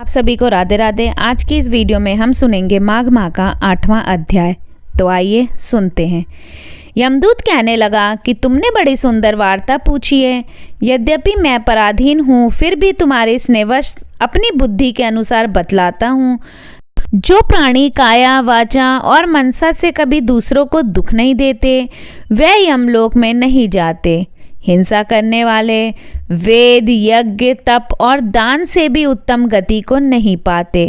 आप सभी को राधे राधे। आज की इस वीडियो में हम सुनेंगे माघ माह का 8वां अध्याय। तो आइए सुनते हैं। यमदूत कहने लगा कि तुमने बड़ी सुंदर वार्ता पूछी है। यद्यपि मैं पराधीन हूँ, फिर भी तुम्हारे स्नेहवश अपनी बुद्धि के अनुसार बतलाता हूँ। जो प्राणी काया, वाचा और मनसा से कभी दूसरों को दुख नहीं देते, वे यमलोक में नहीं जाते। हिंसा करने वाले वेद, यज्ञ, तप और दान से भी उत्तम गति को नहीं पाते।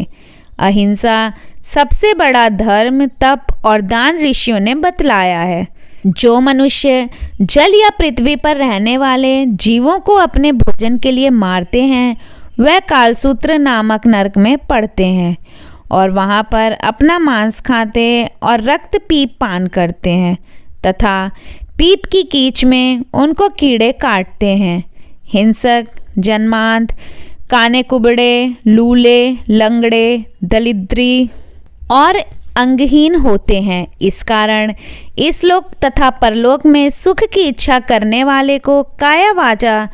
अहिंसा सबसे बड़ा धर्म, तप और दान ऋषियों ने बतलाया है। जो मनुष्य जल या पृथ्वी पर रहने वाले जीवों को अपने भोजन के लिए मारते हैं, वह कालसूत्र नामक नरक में पड़ते हैं और वहाँ पर अपना मांस खाते और रक्त पीप पान करते हैं तथा पीप की कीच में उनको कीड़े काटते हैं। हिंसक, जन्मांध, काने कुबड़े, लूले, लंगड़े, दलिद्री और अंगहीन होते हैं। इस कारण इस लोक तथा परलोक में सुख की इच्छा करने वाले को काया, वाचा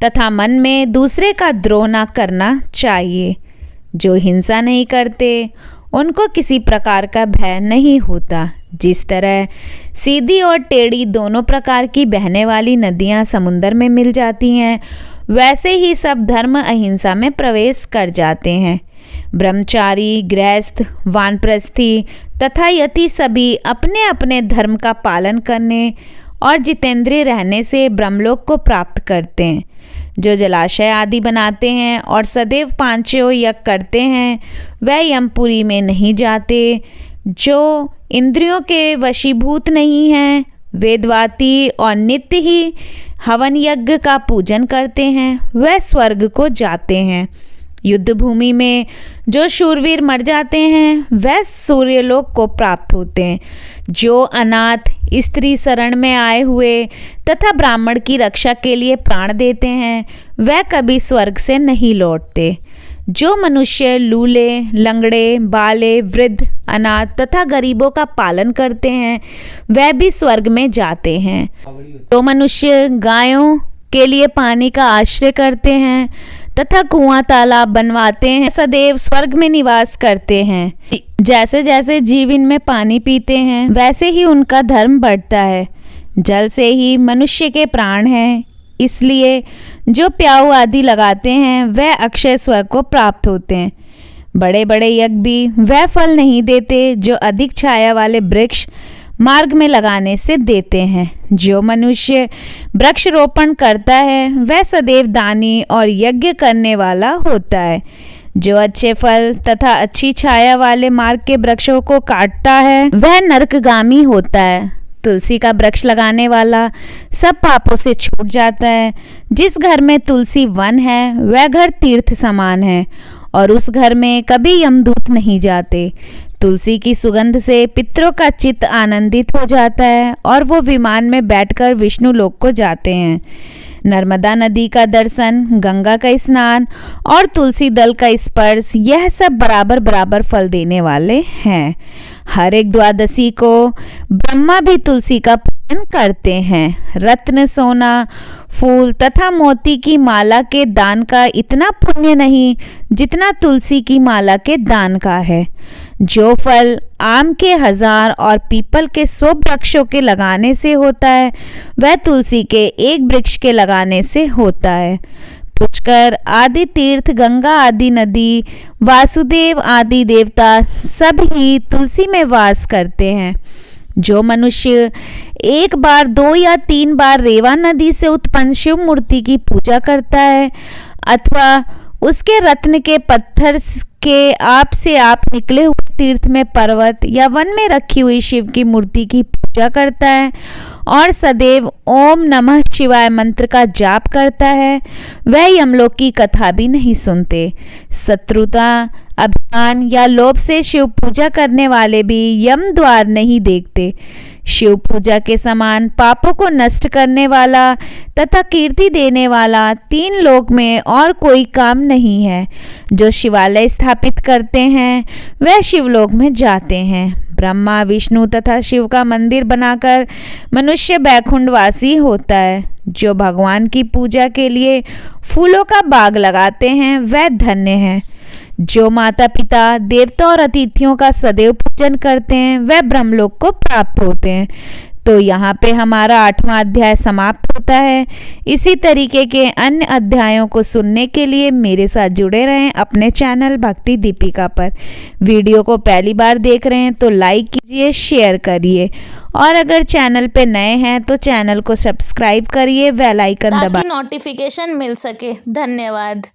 तथा मन में दूसरे का द्रोह न करना चाहिए। जो हिंसा नहीं करते उनको किसी प्रकार का भय नहीं होता। जिस तरह सीधी और टेढ़ी दोनों प्रकार की बहने वाली नदियाँ समुद्र में मिल जाती हैं, वैसे ही सब धर्म अहिंसा में प्रवेश कर जाते हैं। ब्रह्मचारी, गृहस्थ, वानप्रस्थी तथा यति सभी अपने अपने धर्म का पालन करने और जितेंद्रिय रहने से ब्रह्मलोक को प्राप्त करते हैं। जो जलाशय आदि बनाते हैं और सदैव पांचों यज्ञ करते हैं, वह यमपुरी में नहीं जाते। जो इंद्रियों के वशीभूत नहीं हैं, वेदवाती और नित्य ही हवन यज्ञ का पूजन करते हैं, वह स्वर्ग को जाते हैं। युद्ध भूमि में जो शूरवीर मर जाते हैं, वह सूर्यलोक को प्राप्त होते हैं। जो अनाथ, स्त्री शरण में आए हुए तथा ब्राह्मण की रक्षा के लिए प्राण देते हैं, वह कभी स्वर्ग से नहीं लौटते। जो मनुष्य लूले, लंगड़े, बाले, वृद्ध, अनाथ तथा गरीबों का पालन करते हैं, वह भी स्वर्ग में जाते हैं। जो मनुष्य गायों के लिए पानी का आश्रय करते हैं तथा कुआं तालाब बनवाते हैं, सदैव स्वर्ग में निवास करते हैं। जैसे जैसे जीव इनमें पानी पीते हैं, वैसे ही उनका धर्म बढ़ता है। जल से ही मनुष्य के प्राण हैं, इसलिए जो प्याऊ आदि लगाते हैं, वह अक्षय स्वर्ग को प्राप्त होते हैं। बड़े बड़े यज्ञ भी वह फल नहीं देते जो अधिक छाया वाले वृक्ष मार्ग में लगाने से देते हैं। जो मनुष्य वृक्ष रोपण करता है, वह सदैव दानी और यज्ञ करने वाला होता है। जो अच्छे फल तथा अच्छी छाया वाले मार्ग के वृक्षों को काटता है, वह नरकगामी होता है। तुलसी का वृक्ष लगाने वाला सब पापों से छूट जाता है। जिस घर में तुलसी वन है, वह घर तीर्थ समान है और उस घर में कभी यमदूत नहीं जाते। तुलसी की सुगंध से पितरों का चित्त आनंदित हो जाता है और वो विमान में बैठकर विष्णु लोक को जाते हैं। नर्मदा नदी का दर्शन, गंगा का स्नान और तुलसी दल का स्पर्श, यह सब बराबर बराबर फल देने वाले हैं। हर एक द्वादशी को ब्रह्मा भी तुलसी का पूजन करते हैं। रत्न, सोना, फूल तथा मोती की माला के दान का इतना पुण्य नहीं जितना तुलसी की माला के दान का है। जो फल आम के 1000 और पीपल के 100 वृक्षों के लगाने से होता है, वह तुलसी के एक वृक्ष के लगाने से होता है। पुष्कर आदि तीर्थ, गंगा आदि नदी, वासुदेव आदि देवता सब ही तुलसी में वास करते हैं। जो मनुष्य एक बार, 2 या 3 बार रेवा नदी से उत्पन्न शिव मूर्ति की पूजा करता है अथवा उसके रत्न के पत्थर के आप से आप निकले हुए तीर्थ में पर्वत या वन में रखी हुई शिव की मूर्ति की पूजा करता है और सदैव ओम नमः शिवाय मंत्र का जाप करता है, वह यमलोक की कथा भी नहीं सुनते। शत्रुता, अभिमान या लोभ से शिव पूजा करने वाले भी यम द्वार नहीं देखते। शिव पूजा के समान पापों को नष्ट करने वाला तथा कीर्ति देने वाला 3 लोक में और कोई काम नहीं है। जो शिवालय स्थापित करते हैं, वह शिवलोक में जाते हैं। ब्रह्मा, विष्णु तथा शिव का मंदिर बनाकर मनुष्य बैकुंठवासी होता है। जो भगवान की पूजा के लिए फूलों का बाग लगाते हैं, वह धन्य है। जो माता पिता देवता और अतिथियों का सदैव पूजन करते हैं वह ब्रह्मलोक को प्राप्त होते हैं। तो यहाँ पे हमारा 8वां अध्याय समाप्त होता है। इसी तरीके के अन्य अध्यायों को सुनने के लिए मेरे साथ जुड़े रहें अपने चैनल भक्ति दीपिका पर। वीडियो को पहली बार देख रहे हैं तो लाइक कीजिए, शेयर करिए और अगर चैनल पे नए हैं तो चैनल को सब्सक्राइब करिए, बेल आइकन दबा ताकि नोटिफिकेशन मिल सके। धन्यवाद।